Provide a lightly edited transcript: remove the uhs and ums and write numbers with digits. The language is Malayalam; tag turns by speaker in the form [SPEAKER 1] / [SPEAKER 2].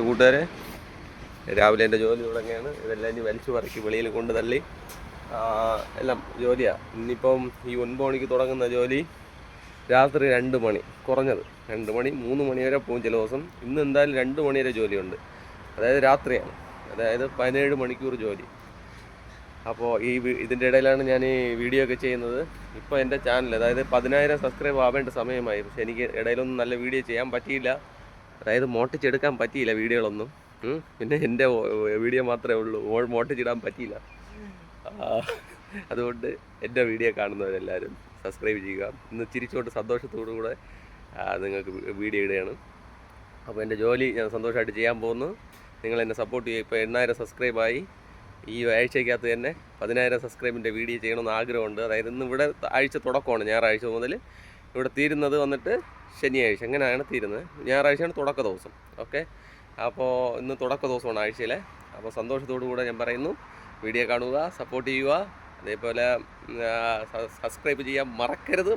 [SPEAKER 1] കൂട്ടുകാരെ, രാവിലെ എൻ്റെ ജോലി തുടങ്ങിയാണ്. ഇതെല്ലാം ഇനി വലിച്ചു പറക്കി വെളിയിൽ കൊണ്ട് തള്ളി എല്ലാം ജോലിയാണ്. ഇന്നിപ്പം ഈ 9 മണിക്ക് തുടങ്ങുന്ന ജോലി രാത്രി 2 മണി, കുറഞ്ഞത് 2 മണി 3 മണി വരെ പോകും ചില ദിവസം. ഇന്ന് എന്തായാലും 2 മണി വരെ ജോലിയുണ്ട്, അതായത് രാത്രിയാണ്, അതായത് 17 മണിക്കൂർ ജോലി. അപ്പോൾ ഇതിൻ്റെ ഇടയിലാണ് ഞാൻ ഈ വീഡിയോ ഒക്കെ ചെയ്യുന്നത്. ഇപ്പോൾ എൻ്റെ ചാനൽ അതായത് 10,000 സബ്സ്ക്രൈബ് ആവേണ്ട സമയമായി. പക്ഷേ എനിക്ക് ഇടയിലൊന്നും നല്ല വീഡിയോ ചെയ്യാൻ പറ്റിയില്ല, അതായത് മോട്ടിച്ചെടുക്കാൻ പറ്റിയില്ല വീഡിയോകളൊന്നും. പിന്നെ എൻ്റെ വീഡിയോ മാത്രമേ ഉള്ളൂ, മോട്ടിച്ചിടാൻ പറ്റിയില്ല. അതുകൊണ്ട് എൻ്റെ വീഡിയോ കാണുന്നവരെല്ലാവരും സബ്സ്ക്രൈബ് ചെയ്യുക. ഇന്ന് ചിരിച്ചോട്ട് സന്തോഷത്തോടു കൂടെ നിങ്ങൾക്ക് വീഡിയോ ഇടുകയാണ്. അപ്പോൾ എൻ്റെ ജോലി ഞാൻ സന്തോഷമായിട്ട് ചെയ്യാൻ പോകുന്നു. നിങ്ങളെന്നെ സപ്പോർട്ട് ചെയ്യുക. ഇപ്പോൾ 8,000 സബ്സ്ക്രൈബായി. ഈ ആഴ്ചയ്ക്കകത്ത് തന്നെ 10,000 സബ്സ്ക്രൈബിൻ്റെ വീഡിയോ ചെയ്യണമെന്ന് ആഗ്രഹമുണ്ട്. അതായത് ഇന്ന് ഇവിടെ ആഴ്ച തുടക്കമാണ്, ഞായറാഴ്ച മുതൽ. ഇവിടെ തീരുന്നത് വന്നിട്ട് ശനിയാഴ്ച, അങ്ങനെയാണ് തീരുന്നത്. ഞായറാഴ്ചയാണ് തുടക്ക ദിവസം. ഓക്കെ, അപ്പോൾ ഇന്ന് തുടക്ക ദിവസമാണ് ആഴ്ചയിലെ. അപ്പോൾ സന്തോഷത്തോടു കൂടെ ഞാൻ പറയുന്നു, വീഡിയോ കാണുക, സപ്പോർട്ട് ചെയ്യുക. അതേപോലെ സബ്സ്ക്രൈബ് ചെയ്യാൻ മറക്കരുത്.